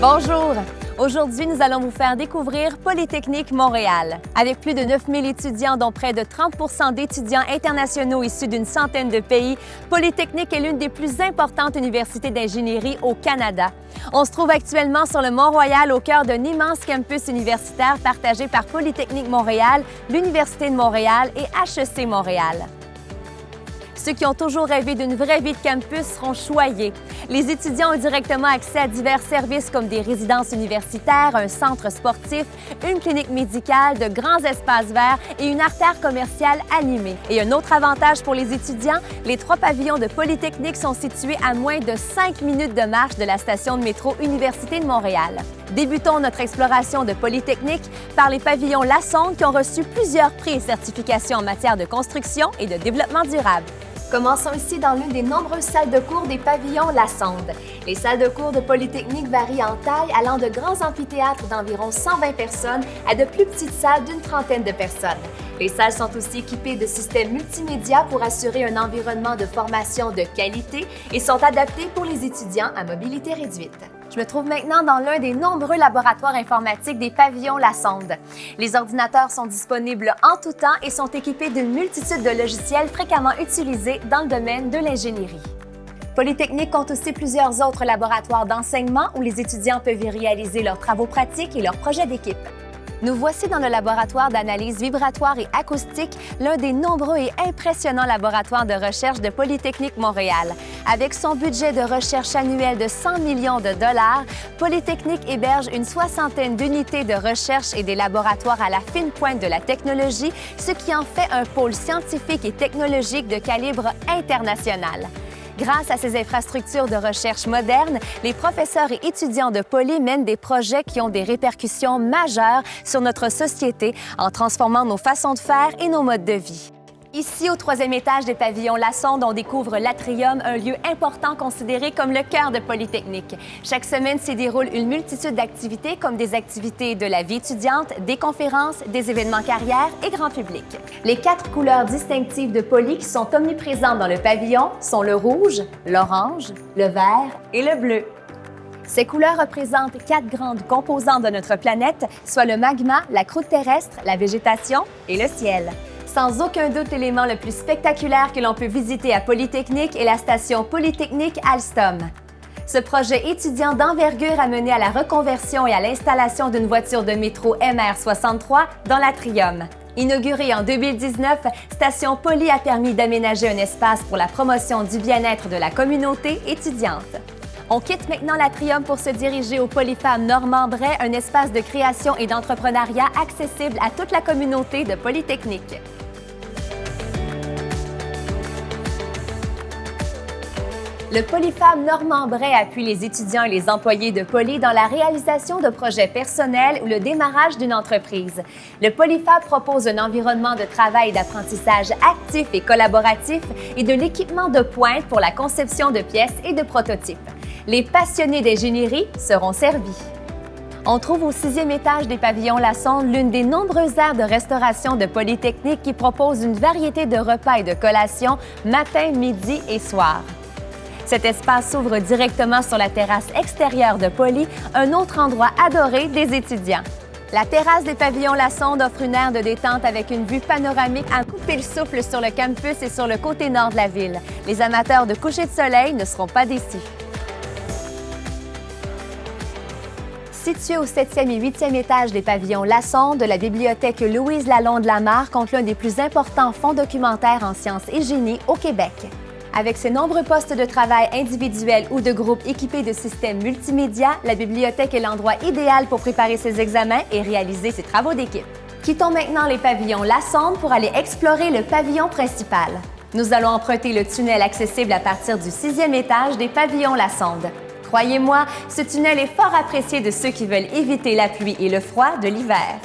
Bonjour! Aujourd'hui, nous allons vous faire découvrir Polytechnique Montréal. Avec plus de 9000 étudiants, dont près de 30 d'étudiants internationaux issus d'une centaine de pays, Polytechnique est l'une des plus importantes universités d'ingénierie au Canada. On se trouve actuellement sur le Mont-Royal, au cœur d'un immense campus universitaire partagé par Polytechnique Montréal, l'Université de Montréal et HEC Montréal. Ceux qui ont toujours rêvé d'une vraie vie de campus seront choyés. Les étudiants ont directement accès à divers services comme des résidences universitaires, un centre sportif, une clinique médicale, de grands espaces verts et une artère commerciale animée. Et un autre avantage pour les étudiants, les 3 pavillons de Polytechnique sont situés à moins de 5 minutes de marche de la station de métro Université de Montréal. Débutons notre exploration de Polytechnique par les pavillons Lassonde qui ont reçu plusieurs prix et certifications en matière de construction et de développement durable. Commençons ici dans l'une des nombreuses salles de cours des pavillons Lassonde. Les salles de cours de Polytechnique varient en taille, allant de grands amphithéâtres d'environ 120 personnes à de plus petites salles d'une trentaine de personnes. Les salles sont aussi équipées de systèmes multimédia pour assurer un environnement de formation de qualité et sont adaptées pour les étudiants à mobilité réduite. Je me trouve maintenant dans l'un des nombreux laboratoires informatiques des pavillons Lassonde. Les ordinateurs sont disponibles en tout temps et sont équipés d'une multitude de logiciels fréquemment utilisés dans le domaine de l'ingénierie. Polytechnique compte aussi plusieurs autres laboratoires d'enseignement où les étudiants peuvent y réaliser leurs travaux pratiques et leurs projets d'équipe. Nous voici dans le laboratoire d'analyse vibratoire et acoustique, l'un des nombreux et impressionnants laboratoires de recherche de Polytechnique Montréal. Avec son budget de recherche annuel de 100 millions de dollars, Polytechnique héberge une soixantaine d'unités de recherche et des laboratoires à la fine pointe de la technologie, ce qui en fait un pôle scientifique et technologique de calibre international. Grâce à ces infrastructures de recherche modernes, les professeurs et étudiants de Poly mènent des projets qui ont des répercussions majeures sur notre société en transformant nos façons de faire et nos modes de vie. Ici, au 3e étage des pavillons Lassonde, on découvre l'Atrium, un lieu important considéré comme le cœur de Polytechnique. Chaque semaine s'y déroule une multitude d'activités comme des activités de la vie étudiante, des conférences, des événements carrières et grand public. Les 4 couleurs distinctives de Poly qui sont omniprésentes dans le pavillon sont le rouge, l'orange, le vert et le bleu. Ces couleurs représentent 4 grandes composantes de notre planète, soit le magma, la croûte terrestre, la végétation et le ciel. Sans aucun doute, l'élément le plus spectaculaire que l'on peut visiter à Polytechnique est la station Polytechnique Alstom. Ce projet étudiant d'envergure a mené à la reconversion et à l'installation d'une voiture de métro MR63 dans l'Atrium. Inaugurée en 2019, Station Poly a permis d'aménager un espace pour la promotion du bien-être de la communauté étudiante. On quitte maintenant l'Atrium pour se diriger au Polyfab Normand-Bray, un espace de création et d'entrepreneuriat accessible à toute la communauté de Polytechnique. Le Polyfab Normand-Bray appuie les étudiants et les employés de Poly dans la réalisation de projets personnels ou le démarrage d'une entreprise. Le Polyfab propose un environnement de travail et d'apprentissage actif et collaboratif et de l'équipement de pointe pour la conception de pièces et de prototypes. Les passionnés d'ingénierie seront servis. On trouve au 6e étage des pavillons Lassonde l'une des nombreuses aires de restauration de Polytechnique qui propose une variété de repas et de collations matin, midi et soir. Cet espace s'ouvre directement sur la terrasse extérieure de Poly, un autre endroit adoré des étudiants. La terrasse des pavillons Lassonde offre une aire de détente avec une vue panoramique à couper le souffle sur le campus et sur le côté nord de la ville. Les amateurs de coucher de soleil ne seront pas déçus. Située au 7e et 8e étage des pavillons Lassonde, la bibliothèque Louise Lalonde-Lamarre compte l'un des plus importants fonds documentaires en sciences et génie au Québec. Avec ses nombreux postes de travail individuels ou de groupe équipés de systèmes multimédia, la bibliothèque est l'endroit idéal pour préparer ses examens et réaliser ses travaux d'équipe. Quittons maintenant les pavillons Lassonde pour aller explorer le pavillon principal. Nous allons emprunter le tunnel accessible à partir du 6e étage des pavillons Lassonde. Croyez-moi, ce tunnel est fort apprécié de ceux qui veulent éviter la pluie et le froid de l'hiver.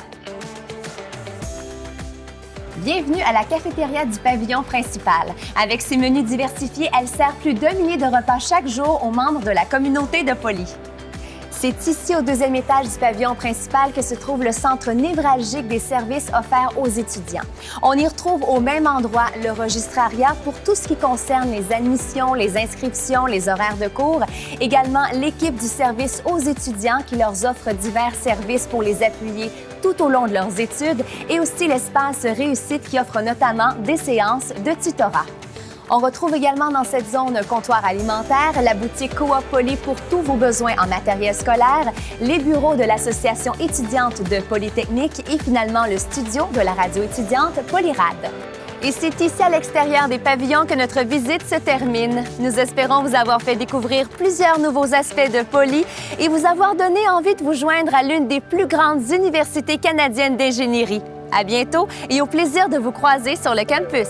Bienvenue à la cafétéria du pavillon principal. Avec ses menus diversifiés, elle sert plus d'1 millier de repas chaque jour aux membres de la communauté de Poly. C'est ici, au deuxième étage du pavillon principal, que se trouve le centre névralgique des services offerts aux étudiants. On y retrouve au même endroit le registrariat pour tout ce qui concerne les admissions, les inscriptions, les horaires de cours. Également, l'équipe du service aux étudiants qui leur offre divers services pour les appuyer tout au long de leurs études et aussi l'espace Réussite qui offre notamment des séances de tutorat. On retrouve également dans cette zone un comptoir alimentaire, la boutique Coop Poly pour tous vos besoins en matériel scolaire, les bureaux de l'Association étudiante de Polytechnique et finalement le studio de la radio étudiante Polyrad. Et c'est ici à l'extérieur des pavillons que notre visite se termine. Nous espérons vous avoir fait découvrir plusieurs nouveaux aspects de Poly et vous avoir donné envie de vous joindre à l'une des plus grandes universités canadiennes d'ingénierie. À bientôt et au plaisir de vous croiser sur le campus.